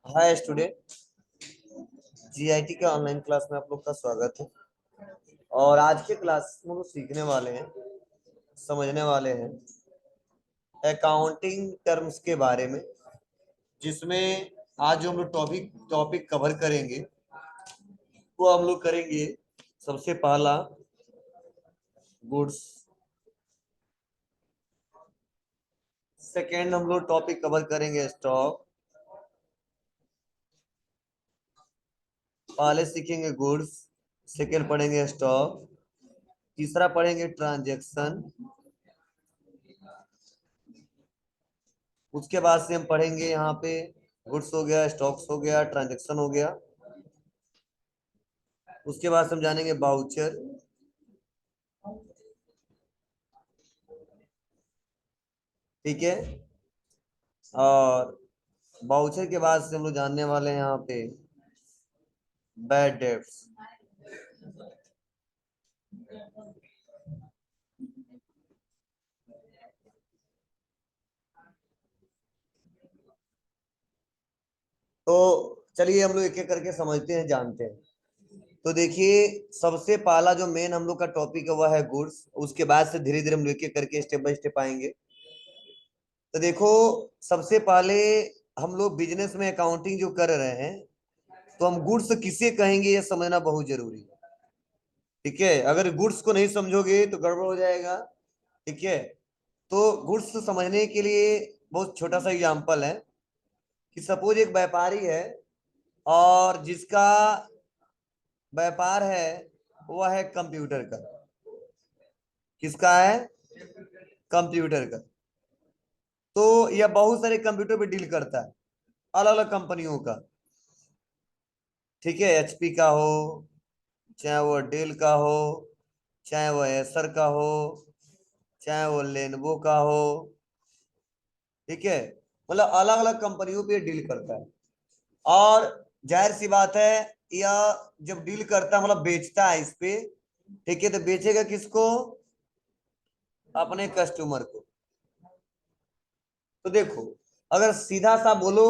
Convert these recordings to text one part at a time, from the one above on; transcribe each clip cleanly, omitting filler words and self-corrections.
Hi student, GIT के online class में आप लोग का स्वागत है। और आज के क्लास में हम लोग सीखने वाले हैं, समझने वाले हैं अकाउंटिंग टर्म्स के बारे में, जिसमें आज जो हम लोग टॉपिक कवर करेंगे वो हम लोग करेंगे। सबसे पहला गुड्स, सेकेंड हम लोग टॉपिक कवर करेंगे स्टॉक, पहले सीखेंगे गुड्स, सेकेंड पढ़ेंगे स्टॉक, तीसरा पढ़ेंगे ट्रांजैक्शन, उसके बाद से हम पढ़ेंगे यहाँ पे गुड्स हो गया, स्टॉक्स हो गया, ट्रांजैक्शन हो गया। उसके बाद हम जानेंगे बाउचर, ठीक है। और बाउचर के बाद से हम लोग जानने वाले हैं यहाँ पे बैड डेट्स। तो चलिए हम लोग एक एक करके समझते हैं, जानते हैं। तो देखिए, सबसे पहला जो मेन हम लोग का टॉपिक है वह है गुड्स। उसके बाद से धीरे धीरे हम लोग एक एक करके स्टेप बाय स्टेप आएंगे। तो देखो, सबसे पहले हम लोग बिजनेस में अकाउंटिंग जो कर रहे हैं, तो हम गुड्स किसे कहेंगे यह समझना बहुत जरूरी है, ठीक है। अगर गुड्स को नहीं समझोगे तो गड़बड़ हो जाएगा, ठीक है। तो गुड्स समझने के लिए बहुत छोटा सा एग्जांपल है कि सपोज एक व्यापारी है और जिसका व्यापार है वह है कंप्यूटर का। किसका है? कंप्यूटर का। तो यह बहुत सारे कंप्यूटर पे डील करता है, अलग अलग कंपनियों का, ठीक है। एचपी का हो, चाहे वो डेल का हो, चाहे वो एसर का हो, चाहे वो लेनवो का हो, ठीक है। मतलब अलग अलग कंपनियों पे डील करता है। और जाहिर सी बात है, यह जब डील करता है मतलब बेचता है इस पे, ठीक है। तो बेचेगा किसको? अपने कस्टमर को। तो देखो, अगर सीधा सा बोलो,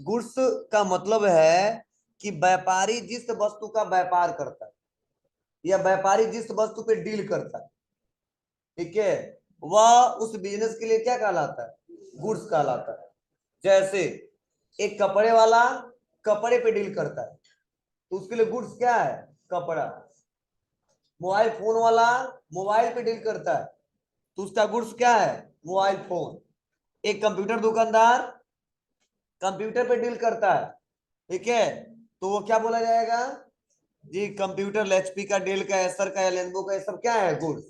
गुड्स का मतलब है कि व्यापारी जिस वस्तु का व्यापार करता है या व्यापारी जिस वस्तु पे डील करता है, ठीक है, वह उस बिजनेस के लिए क्या कहलाता है? गुड्स कहलाता है। जैसे एक कपड़े वाला कपड़े पे डील करता है, तो उसके लिए गुड्स क्या है? कपड़ा। मोबाइल फोन वाला मोबाइल पे डील करता है, तो उसका गुड्स क्या है? Mobile phone. एक कंप्यूटर दुकानदार कंप्यूटर पे डील करता है, ठीक है, तो वो क्या बोला जाएगा? जी, कंप्यूटर एचपी का, डेल का, एसर का या लेनोवो का, ये सब क्या है? गुड्स।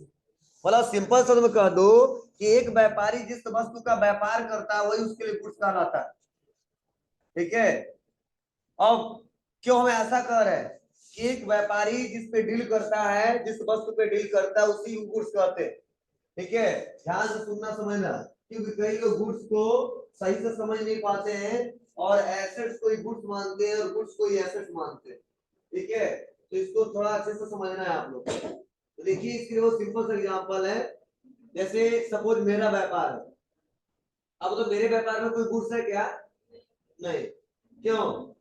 मतलब सिंपल शब्द में कह दो कि एक व्यापारी जिस वस्तु का व्यापार करता है वही उसके लिए गुड्स कहलाता है, ठीक है। अब क्यों हम ऐसा कह रहे हैं कि एक व्यापारी जिस पे डील करता है, जिस वस्तु पे डील करता है उसी को गुड्स कहते हैं, ठीक है। ध्यान से सुनना समझना, क्योंकि कई लोग गुड्स को सही से समझ नहीं पाते हैं और एसेट्स को ही गुड्स मानते हैं और गुड्स को ही एसेट्स मानते हैं, ठीक है। तो इसको थोड़ा अच्छे से समझना है आप लोग। तो देखिए, इसके लिए वो सिंपल सा एग्जांपल है। जैसे सपोज मेरा व्यापार है, अब तो मेरे व्यापार में कोई गुड्स है क्या? नहीं। क्यों?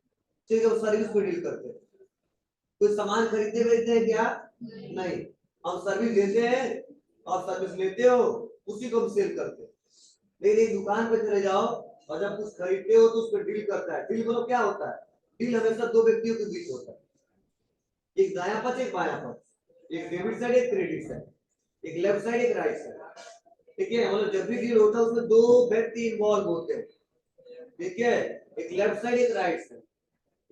ठीक है, वो सर्विस पे डील करते हैं। कोई सामान खरीदते बेचते हैं क्या? नहीं। हम सर्विस देते हैं और सर्विस लेते हो, उसी को हम सेल करते हैं। लेकिन एक दुकान पे चले जाओ और जब कुछ खरीदते हो तो उस पर डील करता है। डील मतलब क्या होता है? डील हमेशा दो व्यक्तियों के बीच होता है, एक दायां पक्ष एक बायां पक्ष, एक डेबिट साइड एक क्रेडिट साइड, एक लेफ्ट साइड एक राइट साइड, ठीक है। मतलब जब भी डील होता है उसमें दो व्यक्ति इन्वॉल्व होते हैं, ठीक है। एक लेफ्ट साइड एक राइट साइड,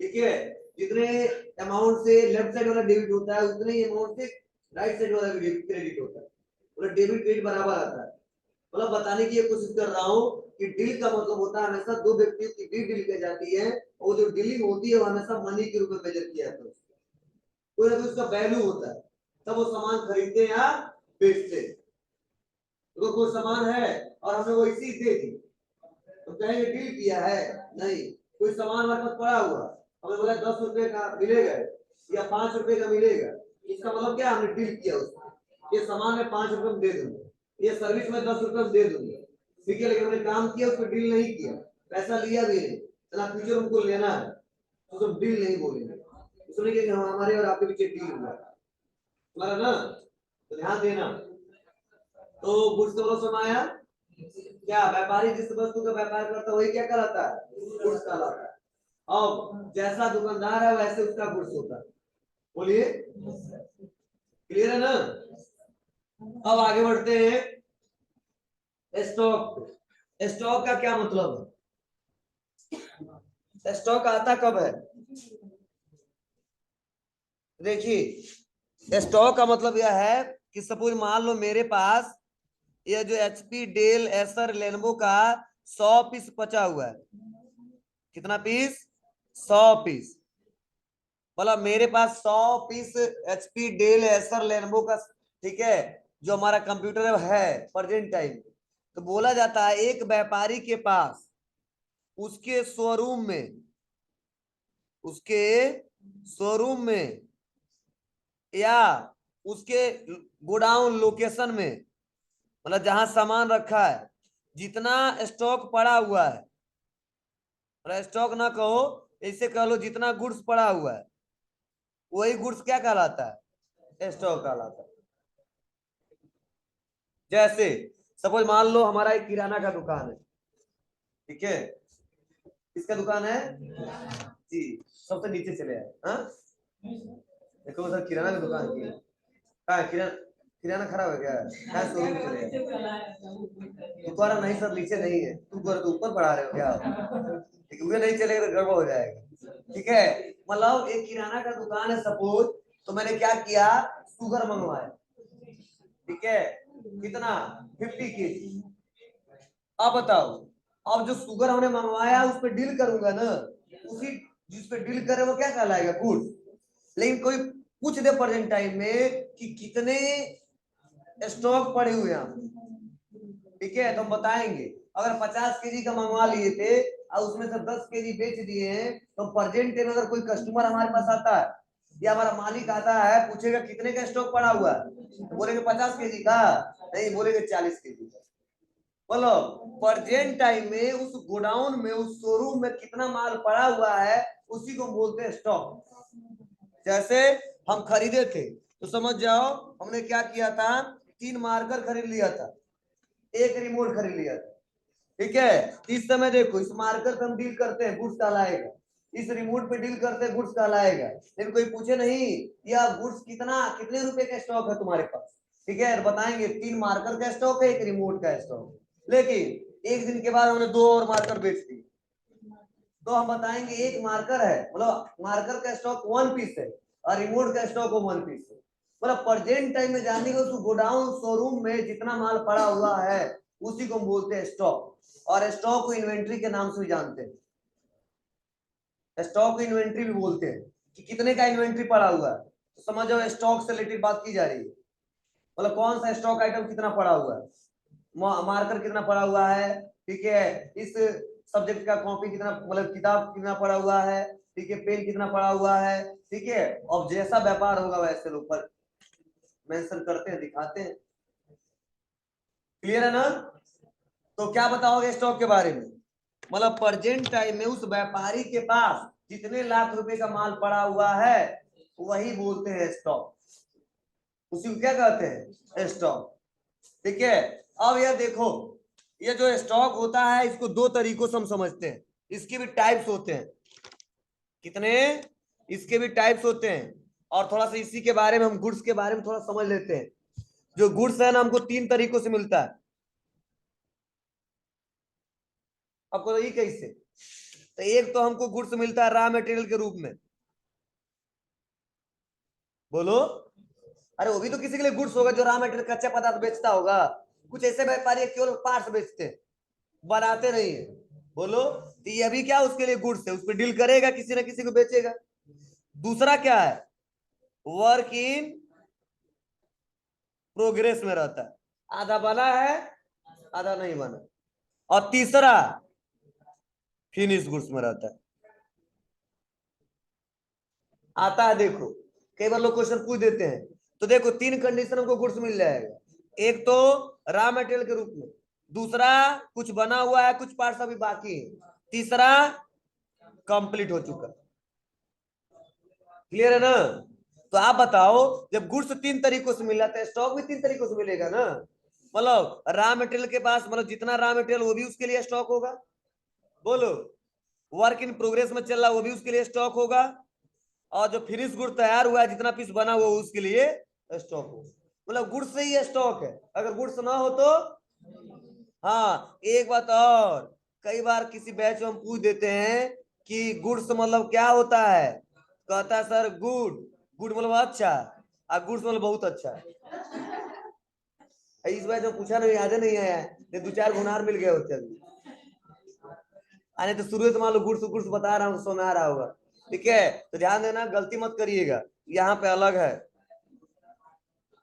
ठीक है। जितने अमाउंट से लेफ्ट साइड वाला डेबिट होता है उतने ही अमाउंट से राइट साइड वाला भी क्रेडिट होता है। मतलब डेबिट क्रेडिट बराबर आता है। मतलब बताने की ये कोशिश कर रहा हूँ कि डील का मतलब होता है हमेशा दो व्यक्तियों की डील की जाती है, और जो डीलिंग होती है वो हमेशा मनी के रूप में मेजर किया जाता है। कोई ना कोई उसका वैल्यू होता है, तब वो सामान खरीदते या बेचते। तो कोई सामान है और हमने वो इसी दे दी तो कहेंगे डील किया है? नहीं। कोई सामान हमारे पास पड़ा हुआ, हमें बोला 10 रुपए का मिलेगा या 5 रुपए का मिलेगा, इसका मतलब क्या? हमने डील किया उसको। ये सामान में 5 रुपए में दे दूंगा, ये सर्विस में 10 रुपए में दे दूंगा, ठीक है। लेकिन हमने काम किया, उसको डील नहीं किया, पैसा लिया भी नहीं, चला फ्यूचर हमको लेना है तो तुम डील नहीं बोलेंगे, सुनिए कि हमारे और आपके बीच डील हुआ तुम्हारा ना, तो ध्यान देना। तो गुड्स तो समझ आया, क्या व्यापारी जिस वस्तु का व्यापार करता है वही क्या कहलाता है, गुड्स कहलाता है। अब जैसा दुकानदार है वैसे उसका गुड्स होता है। बोलिए, क्लियर है ना। अब आगे बढ़ते हैं स्टॉक। स्टॉक का क्या मतलब है, स्टॉक आता कब है। देखिए स्टॉक का मतलब यह है कि सपोज मान लो मेरे पास यह जो एचपी डेल एसर लेनोवो का 100 पीस बचा हुआ है। कितना पीस, 100 पीस। मतलब मेरे पास 100 piece HP Dell Acer Lenovo का, ठीक है, जो हमारा कंप्यूटर है प्रेजेंट टाइम। तो बोला जाता है एक व्यापारी के पास उसके शोरूम में, उसके शोरूम में या उसके गोडाउन लोकेशन में, मतलब जहां सामान रखा है, जितना स्टॉक पड़ा हुआ है, मतलब स्टॉक ना कहो, ऐसे कह लो जितना गुड्स पड़ा हुआ है वही गुड्स क्या कहलाता है, स्टॉक कहलाता है। जैसे सपोज मान लो हमारा एक किराना का दुकान है, ठीक है, किसका दुकान है जी, सबसे नीचे चले आए। हाँ देखो उधर किराना की दुकान की कहाँ किराना, किराना खराब है क्या, कहाँ शोरूम चले आए। तुम्हारा नहीं सर नीचे नहीं है, तुम तो ऊपर बढ़ा रहे हो क्या, ठीक है, नहीं चलेगा तो गड़बड़ हो जाएगा। ठीक है, मतलब एक किराना का दुकान है सपोज, तो मैंने क्या किया, शुगर मंगवाया, ठीक है, कितना 50 kg। अब बताओ, अब जो शुगर हमने मंगवाया उस पर डील करूंगा ना, उसी जिस पे डील करे वो क्या कहलाएगा, गुड्स। लेकिन कोई पूछ दे प्रेजेंट टाइम में कि कितने स्टॉक पड़े हुए हैं, ठीक है, तो हम बताएंगे। अगर 50 kg का मंगवा लिए थे और उसमें से 10 kg बेच दिए हैं, तो प्रेजेंट टाइम अगर कोई कस्टमर हमारे पास आता है या हमारा मालिक आता है, पूछेगा कितने का स्टॉक पड़ा हुआ है, तो बोलेंगे 50 kg का, नहीं बोलेंगे 40 kg का। बोलो प्रेजेंट टाइम में उस गोडाउन में, उस शोरूम में कितना माल पड़ा हुआ है, उसी को बोलते हैं स्टॉक। जैसे हम खरीदे थे तो समझ जाओ हमने क्या किया था, 3 मार्कर खरीद लिया था, एक रिमोट खरीद लिया था, ठीक है। इस समय देखो इस मार्कर पे हम डील करते हैं, गुड्स कहलाएगा, इस रिमोट पे डील करते हैं, गुड्स कहलाएगा। लेकिन कोई पूछे नहीं यह गुड्स कितना, कितने रुपए का स्टॉक है तुम्हारे पास, ठीक है, तो बताएंगे 3 मार्कर का स्टॉक है, एक रिमोट का स्टॉक। लेकिन एक दिन के बाद हमने 2 और मार्कर बेच दिए, तो हम बताएंगे एक मार्कर है, मतलब मार्कर का स्टॉक 1 पीस है और रिमोट का स्टॉक 1 पीस है। मतलब प्रेजेंट टाइम में जाने को गोडाउन शोरूम में जितना माल पड़ा हुआ है उसी को हम बोलते हैं स्टॉक। और स्टॉक को इन्वेंट्री के नाम से भी जानते हैं, स्टॉक इन्वेंट्री भी बोलते हैं कि कितने का इन्वेंट्री पड़ा हुआ है। तो समझो स्टॉक से रिलेटेड बात की जा रही है, मतलब कौन सा स्टॉक आइटम कितना पड़ा हुआ है, मार्कर कितना पड़ा हुआ है, ठीक है, इस सब्जेक्ट का कॉपी कितना, मतलब किताब कितना पड़ा हुआ है, ठीक है, पेन कितना पड़ा हुआ है, ठीक है। और जैसा व्यापार होगा वैसे लोग पर मेंशन करते हैं, दिखाते हैं। क्लियर है ना। तो क्या बताओगे स्टॉक के बारे में, मतलब प्रेजेंट टाइम में उस व्यापारी के पास जितने लाख रुपए का माल पड़ा हुआ है वही बोलते हैं स्टॉक, उसी को क्या कहते हैं, स्टॉक। ठीक है, अब यह देखो ये जो स्टॉक होता है इसको 2 तरीकों से हम समझते हैं, इसके भी टाइप्स होते हैं। कितने, इसके भी टाइप्स होते हैं। और थोड़ा सा इसी के बारे में हम गुड्स के बारे में थोड़ा समझ लेते हैं। जो गुड्स है ना हमको 3 तरीकों से मिलता है, आपको ये कैसे, तो एक तो हमको गुड्स मिलता है रॉ मटेरियल के रूप में, बोलो, अरे वो भी तो किसी के लिए गुड्स होगा जो रॉ मटेरियल कच्चा पदार्थ बेचता होगा। कुछ ऐसे व्यापारी केवल पार्ट्स बेचते हैं, बनाते नहीं है, बोलो, तो ये भी क्या उसके लिए गुड्स है, उस पर डील करेगा, किसी ना किसी को बेचेगा। दूसरा क्या है, वर्क इन प्रोग्रेस में रहता है, आधा बना है आधा नहीं बना। और तीसरा फिनिश गुड्स में रहता है। आता है देखो, कई बार लोग क्वेश्चन पूछ देते हैं, तो देखो 3 कंडीशन हमको गुड्स मिल जाएगा। एक तो रॉ मटेरियल के रूप में, दूसरा कुछ बना हुआ है, कुछ पार्ट्स अभी बाकी है, तीसरा कंप्लीट हो चुका। क्लियर है ना? तो आप बताओ, जब गुड्स 3 तरीकों से मिल जाता है, स्टॉक भी 3 तरीकों से मिलेगा ना। मतलब रॉ मटेरियल के पास, मतलब जितना रॉ मटेरियल वो भी उसके लिए स्टॉक होगा। बोलो, वर्क इन प्रोग्रेस में चल रहा वो भी उसके लिए स्टॉक होगा, और जो फिनिश गुड तैयार हुआ है, जितना पीस बना हुआ उसके लिए स्टॉक होगा। मतलब गुड्स से ही स्टॉक है, अगर गुड्स ना हो तो। हाँ, एक बात और, कई बार किसी बैच में हम पूछ देते हैं कि गुड्स मतलब क्या होता है, कहता है सर गुड, गुड मतलब अच्छा, और गुड्स मतलब बहुत अच्छा। इस बैच में पूछा नहीं, याद नहीं आया, ये 2-4 गुनार मिल गए होते अभी। अरे तो शुरू से मान लो गुड्स गुड्स बता रहा हूँ, समझ आ रहा होगा। ठीक है, तो ध्यान देना, गलती मत करिएगा, यहाँ पे अलग है।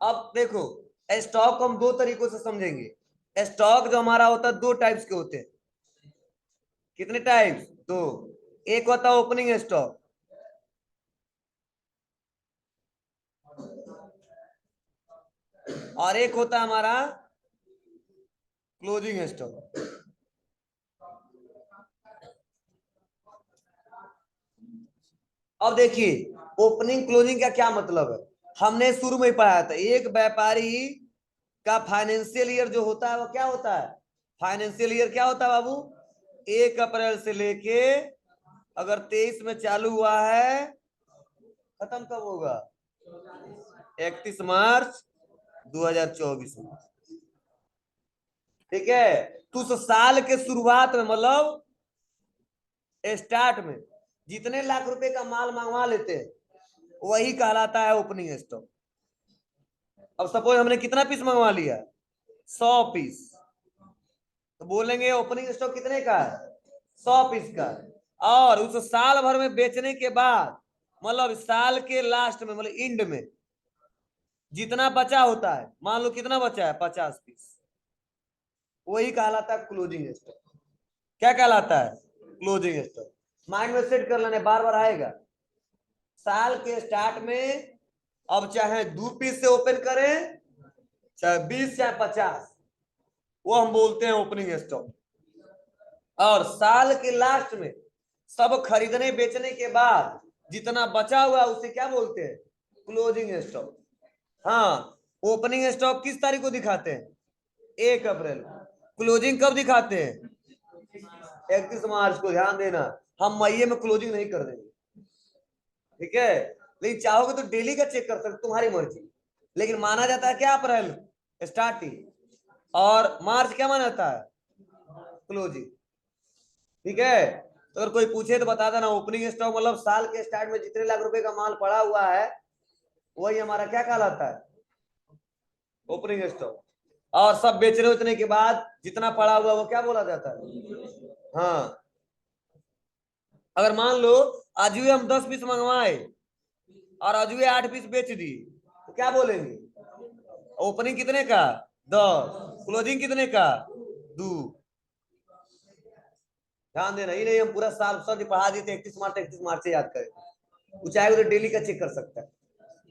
अब देखो, स्टॉक हम 2 तरीकों से समझेंगे। स्टॉक जो हमारा होता है 2 टाइप्स के होते हैं। कितने टाइप्स? 2। एक होता है ओपनिंग स्टॉक, और एक होता है हमारा क्लोजिंग स्टॉक। अब देखिए, ओपनिंग क्लोजिंग का क्या मतलब है, हमने शुरू में ही पढ़ाया था। एक व्यापारी का फाइनेंशियल ईयर जो होता है वो क्या होता है? फाइनेंशियल ईयर क्या होता है बाबू? 1 अप्रैल से लेके, अगर 23 में चालू हुआ है, खत्म कब होगा? 31 मार्च 2024 में। ठीक है, तो उस साल के शुरुआत में, मतलब स्टार्ट में जितने लाख रुपए का माल मंगवा लेते हैं, वही कहलाता है ओपनिंग स्टॉक। अब सपोज हमने कितना पीस मंगवा लिया? 100 पीस। तो बोलेंगे ओपनिंग स्टॉक कितने का है? 100 पीस का है। और उस साल भर में बेचने के बाद, मतलब साल के लास्ट में, मतलब इंड में जितना बचा होता है, मान लो कितना बचा है, 50 पीस, वही कहलाता है क्लोजिंग स्टॉक। क्या कहलाता है? Closing stock. माइंड में सेट कर लेने, बार बार आएगा। साल के स्टार्ट में, अब चाहे 2 पीस से ओपन करें, चाहे 20, चाहे 50, वो हम बोलते हैं ओपनिंग स्टॉक। और साल के लास्ट में सब खरीदने बेचने के बाद जितना बचा हुआ उसे क्या बोलते हैं? Closing stock. हाँ, ओपनिंग स्टॉक किस तारीख को दिखाते हैं? 1 अप्रैल। क्लोजिंग कब दिखाते हैं? 31 मार्च को। ध्यान देना, हम मई में क्लोजिंग नहीं कर देंगे। ठीक है, लेकिन चाहोगे तो डेली का चेक कर सकते, तुम्हारी मर्जी। लेकिन माना जाता है क्या? अप्रैल स्टार्टिंग, और मार्च क्या माना जाता है? क्लोजिंग। ठीक है, तो अगर कोई पूछे तो बता देना, ओपनिंग स्टॉक मतलब साल के स्टार्ट में जितने लाख रुपए का माल पड़ा हुआ है, वही हमारा क्या कहलाता है? Opening stock. और सब बेचने उचने के बाद जितना पड़ा हुआ वो क्या बोला जाता है? हाँ, अगर मान लो आज भी हम 10 पीस मंगवाए और आज भी 8 पीस बेच दिए, तो क्या बोलेंगे? ओपनिंग कितने का? 10। क्लोजिंग कितने का? 2। ध्यान देना, ही नहीं हम पूरा साल सब पढ़ा देते 31 मार्च, 31 मार्च से याद करें। वो चाहेगा तो डेली का चेक कर सकता है,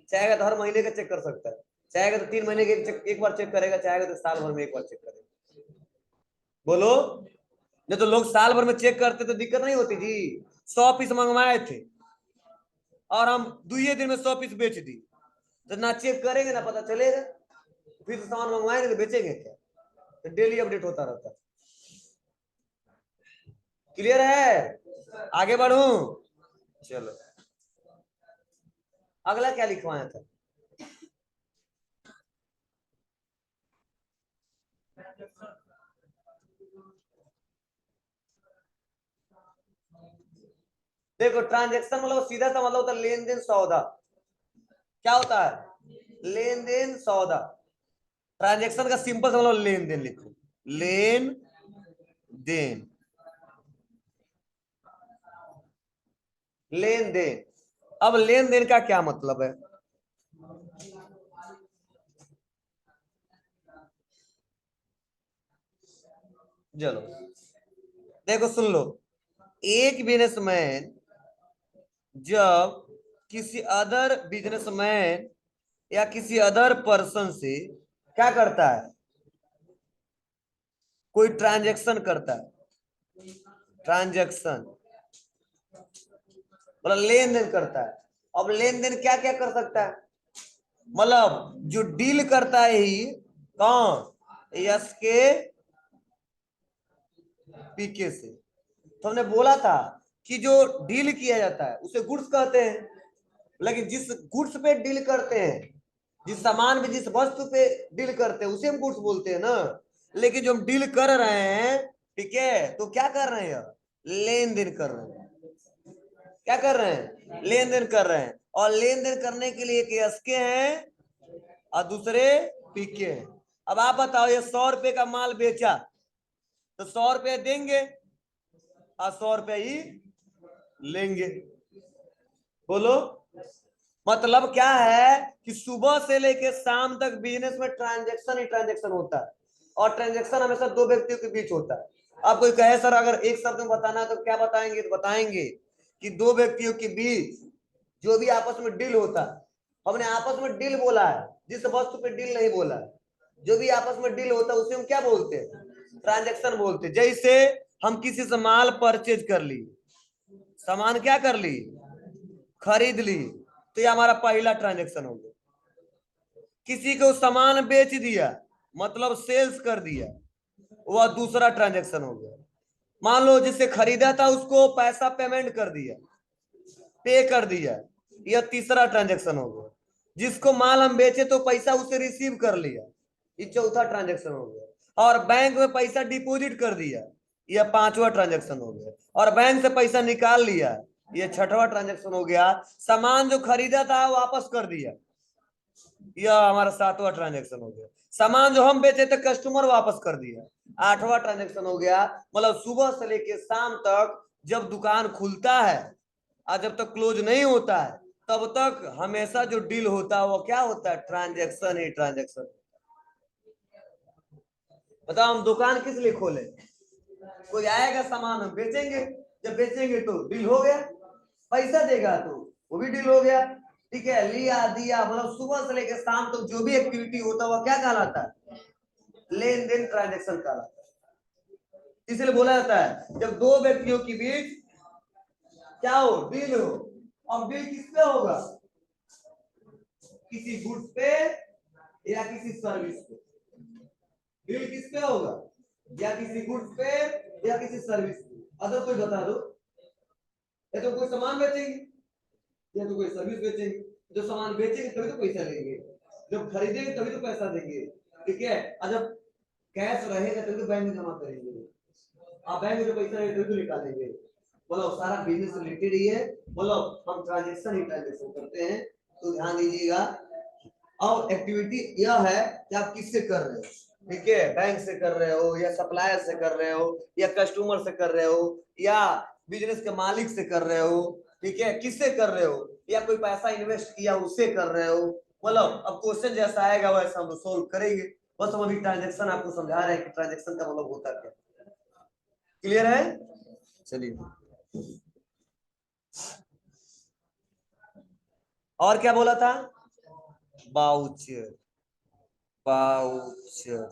चाहेगा तो हर महीने का चेक कर सकता है, चाहेगा तो 3 महीने के एक बार चेक करेगा, चाहेगा तो साल भर में एक बार चेक करेगा। बोलो, नहीं तो लोग साल भर में चेक करते तो दिक्कत नहीं होती जी। 100 पीस मंगवाए थे और हम 2 दिन में 100 पीस बेच दी, तो ना चेक करेंगे ना पता चलेगा, फिर सामान मंगवाएंगे तो बेचेंगे क्या? तो डेली अपडेट होता रहता है। क्लियर है? आगे बढ़ू? चलो, अगला क्या लिखवाया था? देखो, ट्रांजेक्शन मतलब सीधा सा मतलब होता है लेन देन सौदा। क्या होता है? लेन देन सौदा। ट्रांजेक्शन का सिंपल सा मतलब लेन देन लिखो, लेन देन, लेन देन। अब लेन देन का क्या मतलब है? चलो देखो, सुन लो। एक बिजनेसमैन जब किसी अदर बिजनेसमैन या किसी अदर पर्सन से क्या करता है? कोई ट्रांजेक्शन करता है, ट्रांजेक्शन। मतलब लेन देन करता है। अब लेन देन क्या क्या कर सकता है, मतलब जो डील करता है ही कौन, यस के पीके से। तो हमने बोला था कि जो डील किया जाता है उसे गुड्स कहते हैं, लेकिन जिस गुड्स पे डील करते हैं, जिस सामान पे जिस वस्तु पे डील करते हैं उसे हम गुड्स बोलते हैं ना। लेकिन जो हम डील कर रहे हैं, ठीक है, तो क्या कर रहे हैं, लेन देन कर रहे हैं। क्या कर रहे हैं, लेन देन कर रहे हैं। और लेन देन करने के लिए एक एसके हैं और दूसरे पीके हैं। अब आप बताओ, ये 100 रुपए का माल बेचा तो 100 रुपए देंगे और 100 रुपए ही लेंगे। बोलो, मतलब क्या है कि सुबह से लेके शाम तक बिजनेस में ट्रांजैक्शन ही ट्रांजैक्शन होता है, और ट्रांजैक्शन हमेशा दो व्यक्तियों के बीच होता है। आप कोई कहे सर अगर एक शब्द में बताना है तो क्या बताएंगे, तो बताएंगे कि दो व्यक्तियों के बीच जो भी आपस में डील होता है। हमने आपस में डील बोला है, जिस वस्तु पे डील नहीं बोला है। जो भी आपस में डील होता है उसे हम क्या बोलते हैं, ट्रांजैक्शन बोलते हैं। जैसे हम किसी से माल परचेज कर ली, सामान क्या कर ली, खरीद ली, तो ये हमारा पहला ट्रांजैक्शन हो गया। किसी को सामान बेच दिया मतलब सेल्स कर दिया, वह दूसरा ट्रांजैक्शन हो गया। मान लो जिससे खरीदा था उसको पैसा पेमेंट कर दिया, पे कर दिया, यह तीसरा ट्रांजैक्शन हो गया। जिसको माल हम बेचे तो पैसा उसे रिसीव कर लिया, ये चौथा ट्रांजैक्शन हो गया। और बैंक में पैसा डिपॉजिट कर दिया, यह पांचवा ट्रांजैक्शन हो गया। और बैंक से पैसा निकाल लिया, यह छठवां ट्रांजैक्शन हो गया। सामान जो खरीदा था वापस कर दिया, यह हमारा सातवां ट्रांजैक्शन हो गया। सामान जो हम बेचे थे कस्टमर वापस कर दिया, आठवां ट्रांजैक्शन हो गया। मतलब सुबह से लेके शाम तक जब दुकान खुलता है और जब तक क्लोज नहीं होता है तब तक हमेशा जो डील होता है वो क्या होता है, ट्रांजैक्शन ही ट्रांजैक्शन। बताओ हम दुकान किस लिए खोले, कोई आएगा सामान हम बेचेंगे, जब बेचेंगे तो डील हो गया, पैसा देगा तो वो भी डील हो गया। ठीक है, लिया दिया, मतलब सुबह से लेकर शाम तक जो भी एक्टिविटी होता है वह क्या कहलाता है, लेन देन ट्रांजेक्शन कहलाता है। इसलिए बोला जाता है जब दो व्यक्तियों के बीच क्या हो, डील हो। अब डील किस पे होगा, किसी गुड्स पे या किसी सर्विस पे। डील किस पे होगा, या किसी गुड्स पे या किसी सर्विस पे। अगर कोई बता दो, या तो कोई सामान बेचेंगे या तो कोई सर्विस बेचेंगे। जो सामान बेचेंगे तभी तो पैसा लेंगे, जब खरीदेंगे तभी तो पैसा देंगे। ठीक है, और जब कैश रहेगा तभी तो बैंक में जमा करेंगे, आप बैंक में जो पैसा रहेगा तभी तो निकालेंगे। मतलब सारा बिजनेस रिलेटेड ही है, मतलब हम ट्रांजेक्शन ही ट्रांजेक्शन करते हैं। तो ध्यान दीजिएगा। और एक्टिविटी यह है कि आप किससे कर रहे हो, ठीक है, बैंक से कर रहे हो या सप्लायर से कर रहे हो या कस्टमर से कर रहे हो या बिजनेस के मालिक से कर रहे हो। ठीक है, किससे कर रहे हो, या कोई पैसा इन्वेस्ट किया उससे कर रहे हो। मतलब अब क्वेश्चन जैसा आएगा वैसा हम सोल्व करेंगे। बस हम अभी ट्रांजेक्शन आपको समझा रहे हैं कि ट्रांजेक्शन का मतलब होता क्या। क्लियर है, चलिए। और क्या बोला था, बाउचर। बाउचर,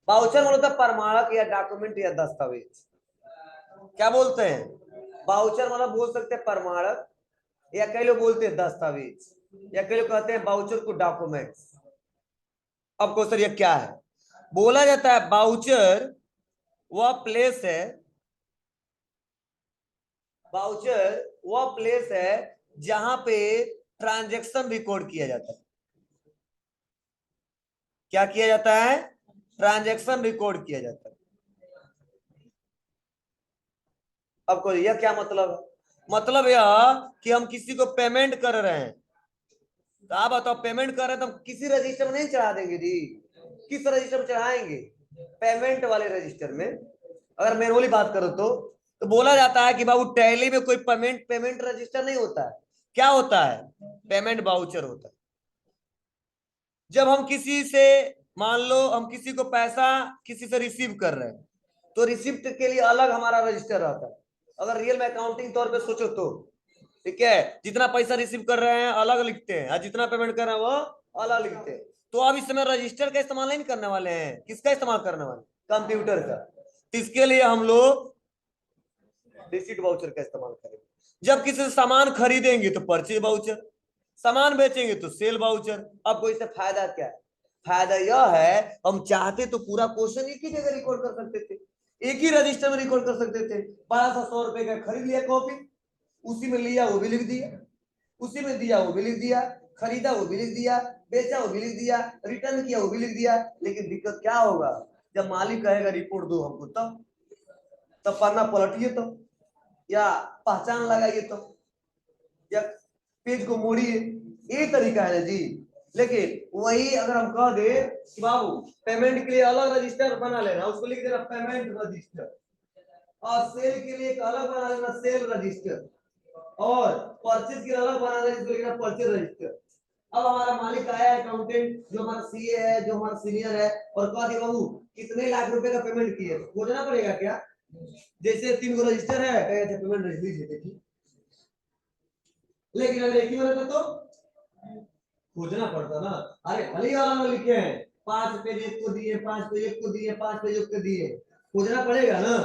बाउचर मतलब प्रमाणक या डॉक्यूमेंट या दस्तावेज। क्या बोलते हैं, बाउचर मतलब बोल सकते हैं प्रमाणक, या कई लोग बोलते हैं दस्तावेज, या कई लोग कहते हैं बाउचर को डॉक्यूमेंट्स। अब क्वेश्चन ये क्या है, बोला जाता है बाउचर वह प्लेस है, बाउचर वह प्लेस है जहां पे ट्रांजैक्शन रिकॉर्ड किया जाता है। क्या किया जाता है, ट्रांजैक्शन रिकॉर्ड किया जाता है। अब को यह क्या मतलब है, मतलब यह कि हम किसी को पेमेंट कर रहे हैं, तो आप बताओ पेमेंट कर रहे हैं तो हम किसी रजिस्टर में नहीं चढ़ा देंगे जी, किस रजिस्टर में चढ़ाएंगे, पेमेंट वाले रजिस्टर में। अगर मैनुअली बात करो तो बोला जाता है कि बाबू टैली में कोई पेमेंट पेमेंट रजिस्टर नहीं होता है, क्या होता है, पेमेंट बाउचर होता है। जब हम किसी से, मान लो हम किसी को पैसा किसी से रिसीव कर रहे हैं तो रिसिप्ट के लिए अलग हमारा रजिस्टर रहता है। अगर रियल में अकाउंटिंग तौर पे सोचो तो, ठीक है, जितना पैसा रिसीव कर रहे हैं अलग लिखते हैं और जितना पेमेंट कर रहे हैं वो अलग लिखते हैं। तो अब इस समय रजिस्टर का इस्तेमाल नहीं करने वाले हैं, किसका इस्तेमाल करने वाले, कंप्यूटर का। तो इसके लिए हम लोग रिसीट वाउचर का इस्तेमाल करेंगे। जब किसी से सामान खरीदेंगे तो परचेज वाउचर, सामान बेचेंगे तो सेल वाउचर। अब कोई से फायदा क्या है? फायदा यह है, हम चाहते तो पूरा क्वेश्चन एक ही जगह रिकॉर्ड कर सकते थे, एक ही रजिस्टर में रिकॉर्ड कर सकते थे। 1200 का खरीद लिया कॉपी, उसी में लिया वो भी लिख दिया, उसी में दिया वो भी लिख दिया, खरीदा वो भी लिख दिया, बेचा वो भी लिख दिया, रिटर्न किया वो भी लिख दिया। लेकिन दिक्कत क्या होगा, जब मालिक कहेगा रिपोर्ट दो हमको, तब पन्ना पलटिए तो, या पहचान लगाइए तो, या पेज को मोड़िए, ये तरीका है ना जी। लेकिन वही अगर हम कह दे कि बाबू पेमेंट के लिए अलग रजिस्टर बना लेना, उसको लिख देना पेमेंट रजिस्टर, और सेल के लिए एक अलग बना लेना सेल रजिस्टर, और परचेज के लिए अलग बना लेना जिसको लिखना परचेज रजिस्टर। अब हमारा मालिक आया अकाउंटेंट, जो हमारा सीए है, जो हमारा सीनियर है, और कह दे बाबू कितने लाख रुपए का पेमेंट किए, खोजना पड़ेगा क्या? जैसे 3 गो रजिस्टर है, कहे पेमेंट रख लीजिए देखिए। लेकिन अगर एक ही वाला तो खोजना पड़ता ना। अरे भले ही वाला में लिखे हैं 5 पेज एक को दिए, 5 पेज एक को दिए, 5 पेज एक को दिए, खोजना पड़ेगा ना।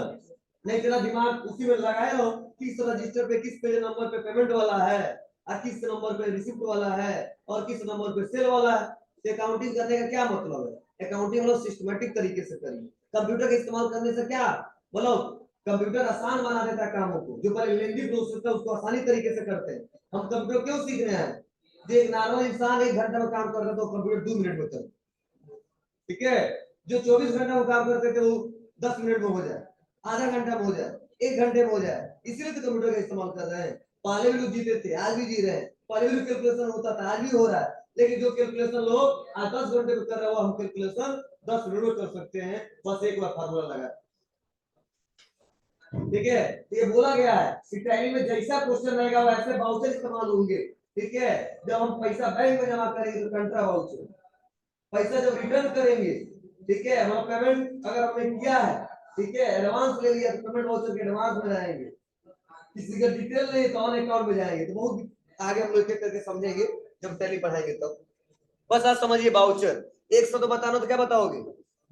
नहीं तेरा दिमाग उसी में लगाए रहो, किस रजिस्टर पे किस पेज नंबर पे पेमेंट वाला है, और किस नंबर पे रिसिप्ट वाला है, और किस नंबर पे सेल वाला है। अकाउंटिंग करने का क्या मतलब है? अकाउंटिंग मतलब सिस्टमेटिक तरीके से करिए। कंप्यूटर का इस्तेमाल करने से क्या मतलब, कंप्यूटर आसान बना देता है कामों को, जो पहले लेंदी प्रोसेस था उसको आसानी तरीके से करते हैं। हम कंप्यूटर क्यों सीख रहे हैं? जो एक नॉर्मल इंसान 1 घंटे में काम करता था, तो कंप्यूटर 2 मिनट में करता, ठीक है। जो 24 घंटे में काम करते थे वो 10 मिनट में हो जाए, आधा घंटा में हो जाए, 1 घंटे में हो जाए। इसलिए तो कंप्यूटर का इस्तेमाल कर रहे हैं। पहले भी लोग जीते थे, आज भी जी रहे हैं, पहले भी कैलकुलेशन होता था, आज भी हो रहा है। लेकिन जो कैलकुलेशन लोग आज 10 घंटे में कर रहे हो, हम कैलकुलेशन 10 मिनट में कर सकते हैं, बस एक बार फार्मूला लगा। ठीक है, ये बोला गया है कि टैली में जैसा क्वेश्चन रहेगा वैसे वाउचर इस्तेमाल होंगे। ठीक है, जब हम पैसा बैंक में जमा करेंगे तो कंट्रा वाउचर, पैसा जब रिटर्न करेंगे, ठीक है, मतलब पेमेंट अगर हमने किया है, ठीक है, एडवांस ले लिया तो पेमेंट वाउचर के एडवांस में जाएंगे। किसी का डिटेल नहीं तो ऑन अकाउंट में जाएंगे। तो बहुत आगे हम लोग एक करके समझेंगे जब टैली पढ़ाएंगे तब। बस आज समझिए वाउचर। एक शब्द बताना तो क्या बताओगे?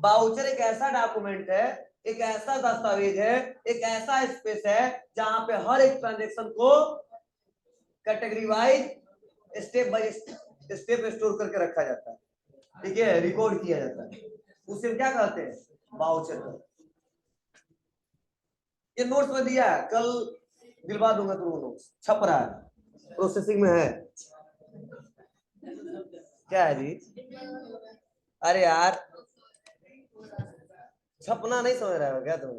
वाउचर एक ऐसा डॉक्यूमेंट है, एक ऐसा दस्तावेज है, एक ऐसा स्पेस है जहां पे हर एक ट्रांजेक्शन को category wise step by step store करके रखा जाता है, ठीक है, रिकॉर्ड किया जाता है। उसे क्या कहते हैं? वाउचर। ये नोट्स में दिया है, कल दिलवा दूंगा तुमको, नोट्स छप रहा है, प्रोसेसिंग में है। क्या है जी? अरे यार छपना नहीं समझ रहा हो क्या तुम?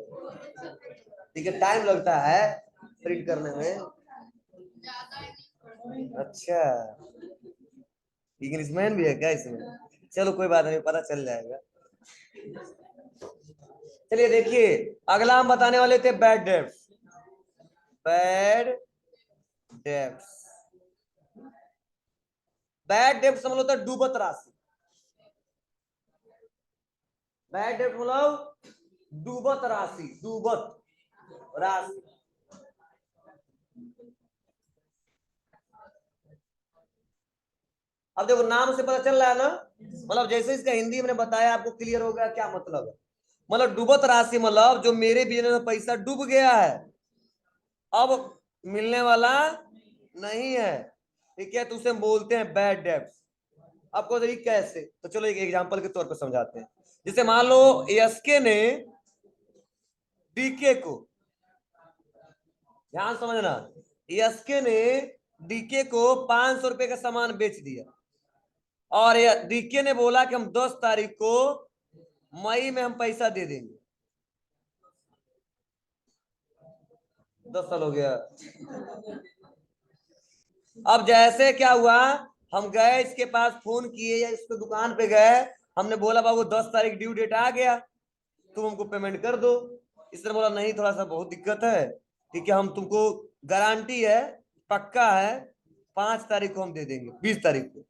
ठीक है, टाइम लगता है प्रिंट करने में। अच्छा, इंग्लिशमैन भी है क्या इसमें? चलो कोई बात नहीं, पता चल जाएगा। चलिए देखिए, अगला हम बताने वाले थे bad debts. Bad debts, bad डेब्ट मतलब होता है डूबत राशि। बैड डेब्ट मतलब डूबत राशि, डूबत राशि। अब देखो नाम से पता चल रहा है ना, मतलब जैसे इसका हिंदी मैंने बताया आपको क्लियर हो गया क्या मतलब है। मतलब डूबत राशि मतलब जो मेरे बिजनेस में पैसा डूब गया है, अब मिलने वाला नहीं है, ठीक है, तो उसे बोलते हैं बैड डेब्ट्स। आपको देखिए कैसे, तो चलो एक एग्जांपल के तौर पर समझाते हैं। जैसे मान लो एसके ने डीके को, ध्यान समझना, एसके ने डीके को 500 रुपए का सामान बेच दिया, और डीके ने बोला कि हम 10 तारीख को मई में हम पैसा दे देंगे। 10 साल हो गया। अब जैसे क्या हुआ, हम गए इसके पास, फोन किए या इसके दुकान पे गए, हमने बोला बाबू 10 तारीख ड्यू डेट आ गया, तुम हमको पेमेंट कर दो। इसने बोला नहीं थोड़ा सा बहुत दिक्कत है, ठीक है, हम तुमको गारंटी है, पक्का है, 5 तारीख को हम दे देंगे, 20 तारीख को।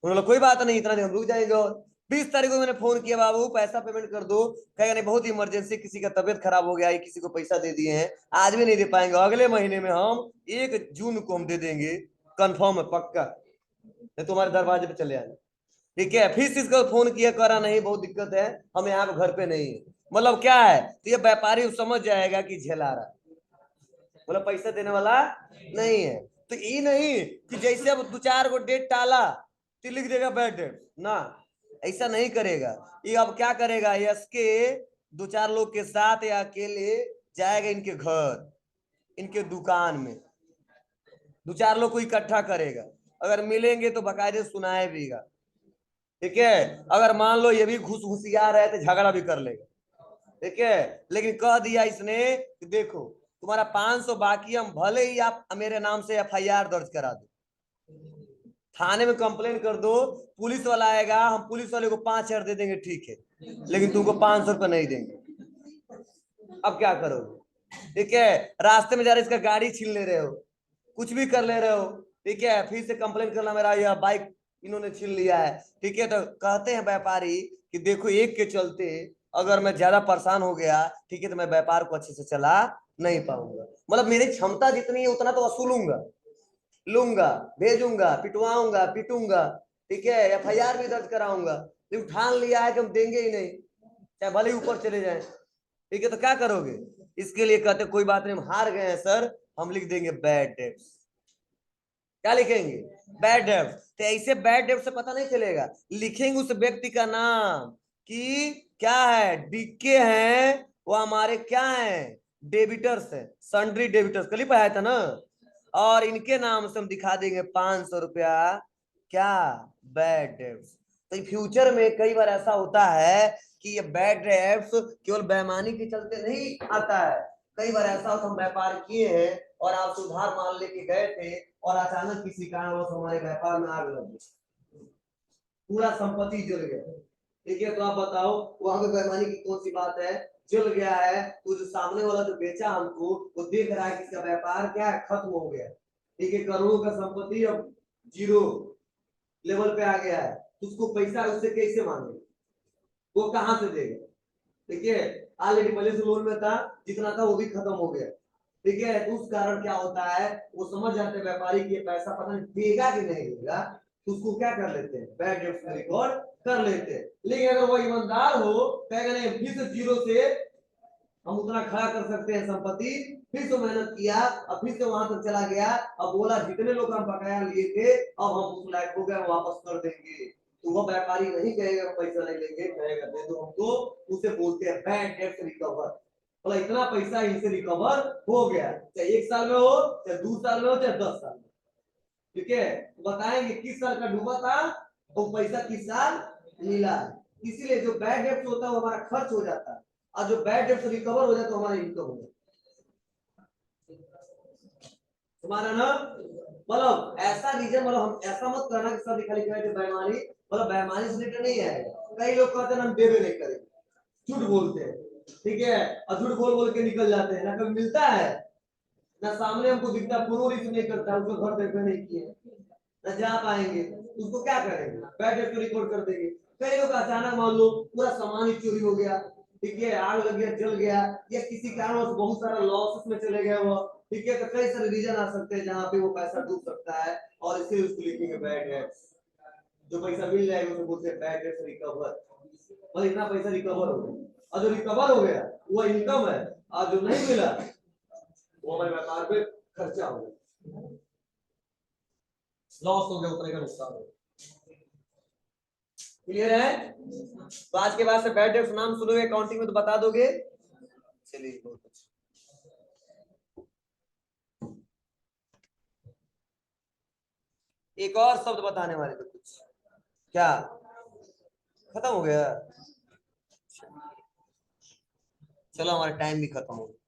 उन्होंने कोई बात नहीं, इतना दिन हम रुक जाएंगे। और 20 तारीख को मैंने फोन किया, बाबू पैसा पेमेंट कर दो। कहेगा नहीं बहुत इमरजेंसी, किसी का तबियत खराब हो गया है, किसी को पैसा दे दिए हैं, आज भी नहीं दे पाएंगे, अगले महीने में हम 1 जून को हम दे देंगे, कंफर्म है, पक्का, नहीं तुम्हारे दरवाजे पे चले आए। ठीक है, फिर इसको फोन किया, करा नहीं बहुत दिक्कत है, हम यहाँ पे घर पे नहीं है। मतलब क्या है, तो ये व्यापारी समझ जाएगा कि झेला रहा है, मतलब पैसा देने वाला नहीं है। तो ये नहीं कि जैसे अब 2-4 डेट टाला तो लिख देगा बैड डेट ना, ऐसा नहीं करेगा। ये अब क्या करेगा, यस के 2-4 लोग के साथ या अकेले जाएगा इनके घर, इनके दुकान में, 2-4 लोग को इकट्ठा करेगा, अगर मिलेंगे तो बाकायदे सुनाए भीगा, ठीक है। अगर मान लो ये भी घुसियार है तो झगड़ा भी कर लेगा, ठीक है। लेकिन कह दिया इसने कि देखो तुम्हारा 500 बाकी, हम भले ही आप मेरे नाम से एफआईआर दर्ज करा दो, थाने में कंप्लेन कर दो, पुलिस वाला आएगा, हम पुलिस वाले को 5,000 दे देंगे, ठीक है, लेकिन तुमको 500 रुपये नहीं देंगे। अब क्या करोगे, ठीक है। रास्ते में जा रहे इसका गाड़ी छीन ले रहे हो, कुछ भी कर ले रहे हो, ठीक है, फिर से कंप्लेन करना मेरा यह बाइक इन्होंने छीन लिया है, ठीक है। तो कहते हैं व्यापारी कि देखो एक के चलते अगर मैं ज्यादा परेशान हो गया, ठीक है, तो मैं व्यापार को अच्छे से चला नहीं पाऊंगा, मतलब मेरी क्षमता जितनी है उतना तो वसूलूंगा, लूंगा, भेजूंगा, पिटवाऊंगा, पीटूंगा, ठीक है, एफआईआर भी दर्ज कराऊंगा, लेकिन ठान लिया है कि हम देंगे ही नहीं, चाहे भले ही ऊपर चले जाए, ठीक है। तो क्या करोगे, इसके लिए कहते कोई बात नहीं, हम हार गए हैं सर, हम लिख देंगे बैड डेब्ट्स। क्या लिखेंगे, बैड डेब्ट्स। तो ऐसे बैड डेब्ट से पता नहीं चलेगा, लिखेंगे उस व्यक्ति का नाम कि क्या है, डीके हैं वो हमारे क्या है, डेबिटर्स है, सन्ड्री डेबिटर्स, कल ही पढ़ाया था ना, और इनके नाम से हम दिखा देंगे 500 रुपया क्या, बैड डेब्ट्स। तो फ्यूचर में कई बार ऐसा होता है कि ये बैड डेब्ट्स केवल बेईमानी के चलते नहीं आता है, कई बार ऐसा होता हम व्यापार किए हैं और आप उधार मान लेके गए थे और अचानक किसी कारणवश हमारे व्यापार में आग लग गई, पूरा संपत्ति जल गया, ठीक है। तो आप बताओ वहां पे बेईमानी की कौन सी बात है, जल गया है, तो जो सामने वाला जो बेचा हमको वो देख रहा है कि इसका व्यापार क्या है, खत्म हो गया, ठीक है, करोड़ों का संपत्ति अब जीरो लेवल पे आ गया है, तो उसको पैसा उससे कैसे मांगे, वो कहां से देगा, ठीक है। ऑलरेडी पहले से लोन में था, जितना था वो भी खत्म हो गया, ठीक है। तो उस कारण क्या होता है, वो समझ जाते हैं व्यापारी की पैसा पता नहीं देगा कि नहीं देगा, तो उसको क्या कर लेते हैं, बैड डेब्ट्स में रिकॉर्ड कर लेते हैं। लेकिन अगर वो ईमानदार हो, कहेगा नहीं फिर से जीरो से हम उतना खड़ा कर सकते हैं संपत्ति, फिर से मेहनत किया, अब फिर से वहां तक चला गया, अब बोला जितने लोग हम बकाया लिए थे अब हम उस लायक हो गए, वापस कर देंगे, तो वो व्यापारी नहीं कहेगा पैसा नहीं लेंगे, कहेगा दे दो हमको, उसे बोलते हैं बैड डेब्ट रिकवर, मतलब इतना पैसा इनसे रिकवर हो गया, चाहे 1 साल में हो, चाहे 2 साल में हो, चाहे 10 साल में, ठीक है। बताएंगे किस साल का डूबा था, वो पैसा किस साल मिला है। इसीलिए जो बैड डेब्ट होता है वो हमारा खर्च हो जाता है, और जो बैड डेब्ट रिकवर हो जाए तो हमारा इनकम हो जाए, तुम्हारा ना, मतलब ऐसा रीजन, मतलब हम ऐसा मत करना कि सब लिखा लिखा है बेईमानी, मतलब बेईमानी से रिटर्न नहीं आएगा, कई लोग कहते हैं हम देवे नहीं करेंगे, झूठ बोलते हैं, ठीक है, और झूठ बोल बोल के निकल जाते हैं, ना कभी मिलता है, ना सामने हमको दिखता, पुरोहित नहीं करता, उसको घर देखने नहीं किए, न जा पाएंगे, उसको क्या करेंगे, बैठ के रिकॉर्ड कर देंगे। कई लोग अचानक मान लो पूरा सामान ही चोरी हो गया, ठीक है, आग लग गया, जल गया, या किसी कारण बहुत सारा लॉस में चले गए वो, ठीक है। तो कई सारे रीजन आ सकते हैं जहाँ पे वो पैसा डूब सकता है, और इसलिए उसको लिखेंगे बैड डेब्ट्स, जो पैसा मिल जाएगा उसे बोलते हैं बैड डेब्ट्स रिकवर, और इतना पैसा रिकवर हो गया, और जो रिकवर हो गया वो इनकम है, और जो नहीं मिला वो हमारे व्यापार पे खर्चा हो गया, लॉस हो गया, उतने का नुकसान हो गया। क्लियर है, तो आज के बाद से बैड डेब्ट्स नाम सुनोगे अकाउंटिंग में तो बता दोगे, चलिए बहुत अच्छा। एक और शब्द बताने वाले थे कुछ, क्या खत्म हो गया, चलो हमारा टाइम भी खत्म हो गया।